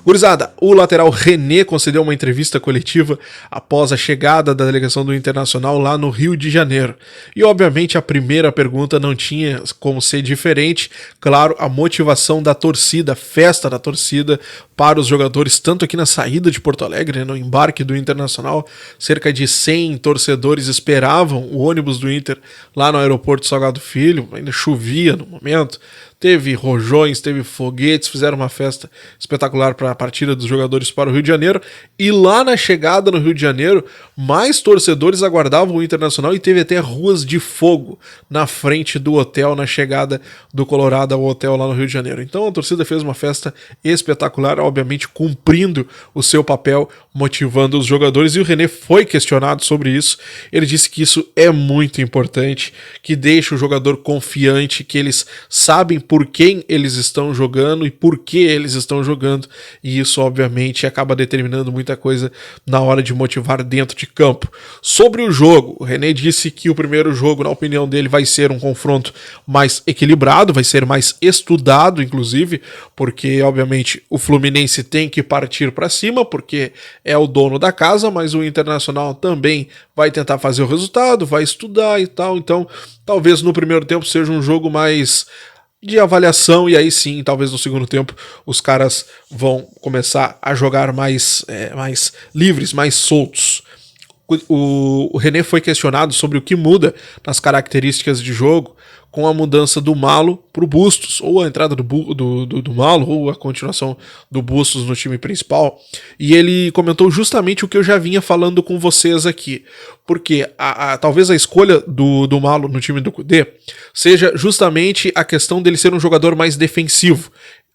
Gurizada, o lateral René concedeu uma entrevista coletiva após a chegada da delegação do Internacional lá no Rio de Janeiro. E obviamente a primeira pergunta não tinha como ser diferente, claro, a motivação da torcida, a festa da torcida para os jogadores, tanto aqui na saída de Porto Alegre, né, no embarque do Internacional, cerca de 100 torcedores esperavam o ônibus do Inter lá no aeroporto Salgado Filho, ainda chovia no momento, teve rojões, teve foguetes, fizeram uma festa espetacular para a partida dos jogadores para o Rio de Janeiro, e lá na chegada no Rio de Janeiro, mais torcedores aguardavam o Internacional e teve até ruas de fogo na frente do hotel, na chegada do Colorado ao hotel lá no Rio de Janeiro. Então a torcida fez uma festa espetacular, obviamente cumprindo o seu papel, motivando os jogadores, e o René foi questionado sobre isso. Ele disse que isso é muito importante, que deixa o jogador confiante, que eles sabem por quem eles estão jogando e por que eles estão jogando, e isso obviamente acaba determinando muita coisa na hora de motivar dentro de campo. Sobre o jogo, o René disse que o primeiro jogo, na opinião dele, vai ser um confronto mais equilibrado, vai ser mais estudado, inclusive, porque obviamente o Fluminense tem que partir para cima, porque é o dono da casa, mas o Internacional também vai tentar fazer o resultado, vai estudar e tal, então talvez no primeiro tempo seja um jogo mais de avaliação, e aí sim, talvez no segundo tempo os caras vão começar a jogar mais livres, mais soltos. O René foi questionado sobre o que muda nas características de jogo com a mudança do Malo para o Bustos, ou a entrada do Malo, ou a continuação do Bustos no time principal, e ele comentou justamente o que eu já vinha falando com vocês aqui, porque talvez a escolha do Malo no time do Kudê seja justamente a questão dele ser um jogador mais defensivo.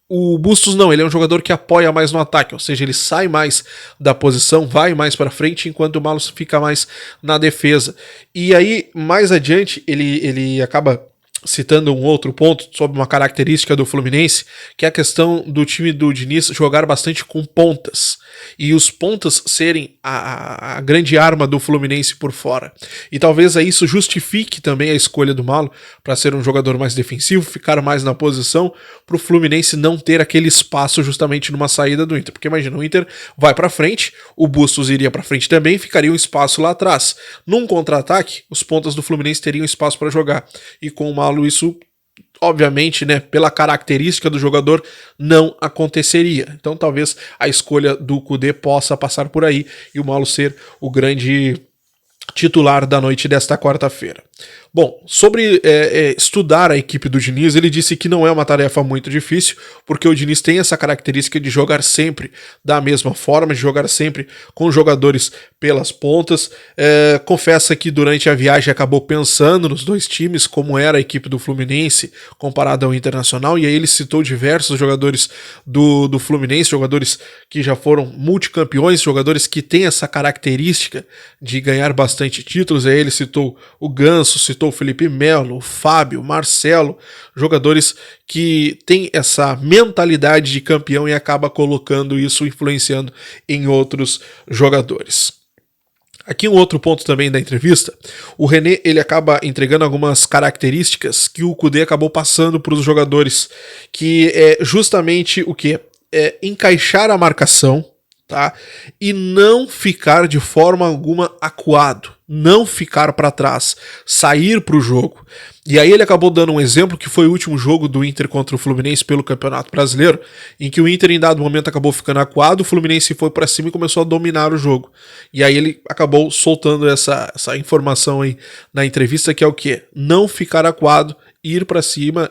O Bustos não, ele é um jogador que apoia mais no ataque, ou seja, ele sai mais da posição, vai mais para frente, enquanto o Malo fica mais na defesa. E aí, mais adiante, ele acaba citando um outro ponto sobre uma característica do Fluminense, que é a questão do time do Diniz jogar bastante com pontas, e os pontas serem a grande arma do Fluminense por fora. E talvez isso justifique também a escolha do Malo para ser um jogador mais defensivo, ficar mais na posição, para o Fluminense não ter aquele espaço justamente numa saída do Inter. Porque imagina, o Inter vai para frente, o Bustos iria para frente também, ficaria um espaço lá atrás. Num contra-ataque, os pontas do Fluminense teriam espaço para jogar, e com o Malo isso, obviamente, né, pela característica do jogador, não aconteceria. Então talvez a escolha do Kudê possa passar por aí e o Malo ser o grande titular da noite desta quarta-feira. Bom, sobre estudar a equipe do Diniz, ele disse que não é uma tarefa muito difícil, porque o Diniz tem essa característica de jogar sempre da mesma forma, de jogar sempre com jogadores pelas pontas. Confessa que durante a viagem acabou pensando nos dois times, como era a equipe do Fluminense comparada ao Internacional, e aí ele citou diversos jogadores do Fluminense, jogadores que já foram multicampeões, jogadores que têm essa característica de ganhar bastante títulos. Aí ele citou o Ganso, citou o Felipe Melo, o Fábio, o Marcelo, jogadores que têm essa mentalidade de campeão e acaba colocando isso, influenciando em outros jogadores. Aqui um outro ponto também da entrevista, o René ele acaba entregando algumas características que o Kudê acabou passando para os jogadores, que é justamente o que? Encaixar a marcação, tá? E não ficar de forma alguma acuado, não ficar para trás, sair para o jogo. E aí ele acabou dando um exemplo que foi o último jogo do Inter contra o Fluminense pelo Campeonato Brasileiro, em que o Inter em dado momento acabou ficando acuado, o Fluminense foi para cima e começou a dominar o jogo. E aí ele acabou soltando essa informação aí na entrevista, que é o quê? Não ficar acuado, ir para cima,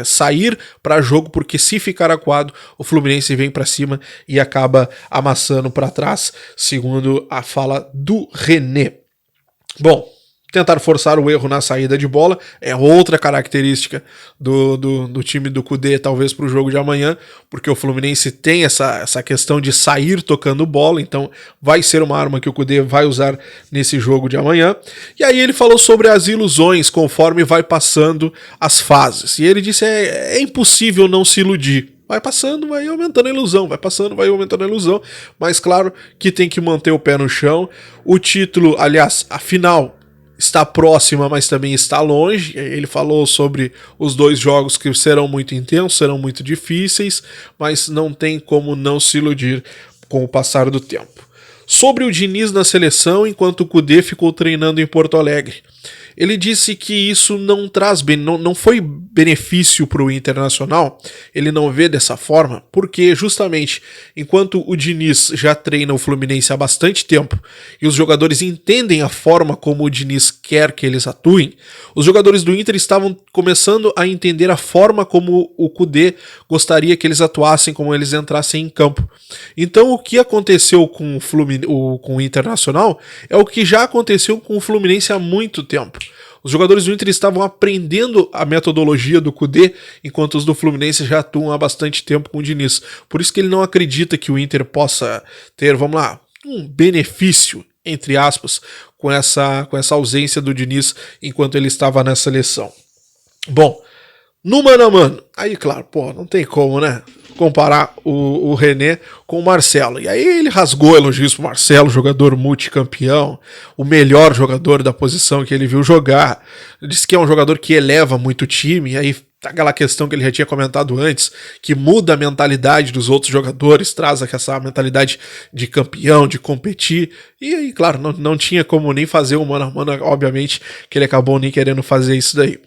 sair para jogo, porque se ficar acuado, o Fluminense vem para cima e acaba amassando para trás, segundo a fala do René. Bom, tentar forçar o erro na saída de bola é outra característica do time do Kudê, talvez para o jogo de amanhã, porque o Fluminense tem essa questão de sair tocando bola, então vai ser uma arma que o Kudê vai usar nesse jogo de amanhã. E aí ele falou sobre as ilusões conforme vai passando as fases, e ele disse é impossível não se iludir. Vai passando, vai aumentando a ilusão, vai passando, vai aumentando a ilusão, mas claro que tem que manter o pé no chão. O título, aliás, a final está próxima, mas também está longe. Ele falou sobre os dois jogos que serão muito intensos, serão muito difíceis, mas não tem como não se iludir com o passar do tempo. Sobre o Diniz na seleção, enquanto o Kudê ficou treinando em Porto Alegre. Ele disse que isso não traz não foi benefício para o Internacional, ele não vê dessa forma, porque justamente enquanto o Diniz já treina o Fluminense há bastante tempo e os jogadores entendem a forma como o Diniz quer que eles atuem, os jogadores do Inter estavam começando a entender a forma como o Kudê gostaria que eles atuassem, como eles entrassem em campo. Então o que aconteceu com o Internacional é o que já aconteceu com o Fluminense há muito tempo. Os jogadores do Inter estavam aprendendo a metodologia do Kudê, enquanto os do Fluminense já atuam há bastante tempo com o Diniz. Por isso que ele não acredita que o Inter possa ter, vamos lá, um benefício, entre aspas, com essa ausência do Diniz enquanto ele estava na seleção. Bom, no mano a mano, aí claro, não tem como, né? Comparar o René com o Marcelo. E aí ele rasgou elogios pro Marcelo, jogador multicampeão, o melhor jogador da posição que ele viu jogar. Disse que é um jogador que eleva muito o time, e aí aquela questão que ele já tinha comentado antes, que muda a mentalidade dos outros jogadores, traz essa mentalidade de campeão, de competir, e aí, claro, não tinha como nem fazer o mano a mano, obviamente, que ele acabou nem querendo fazer isso daí.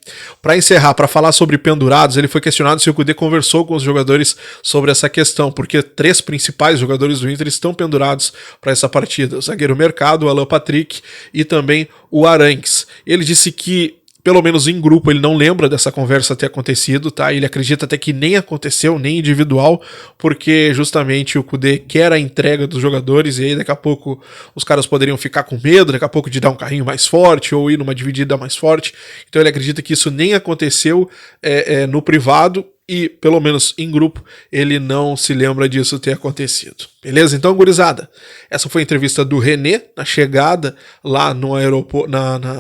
Para encerrar, para falar sobre pendurados, ele foi questionado se o Kudê conversou com os jogadores sobre essa questão, porque 3 principais jogadores do Inter estão pendurados para essa partida, o zagueiro Mercado, o Alan Patrick e também o Arangues. Ele disse que pelo menos em grupo ele não lembra dessa conversa ter acontecido, tá? Ele acredita até que nem aconteceu, nem individual, porque justamente o Kudê quer a entrega dos jogadores e aí daqui a pouco os caras poderiam ficar com medo, daqui a pouco de dar um carrinho mais forte ou ir numa dividida mais forte. Então ele acredita que isso nem aconteceu no privado e, pelo menos em grupo, ele não se lembra disso ter acontecido. Beleza? Então, gurizada, essa foi a entrevista do René na chegada lá no aeroporto,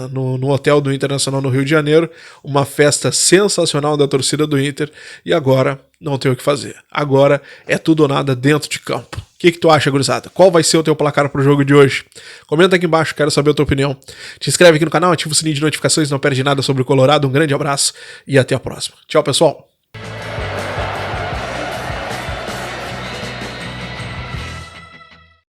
no hotel do Internacional no Rio de Janeiro. Uma festa sensacional da torcida do Inter. E agora não tem o que fazer. Agora é tudo ou nada dentro de campo. O que tu acha, gurizada? Qual vai ser o teu placar pro jogo de hoje? Comenta aqui embaixo, quero saber a tua opinião. Te inscreve aqui no canal, ativa o sininho de notificações, não perde nada sobre o Colorado. Um grande abraço e até a próxima. Tchau, pessoal!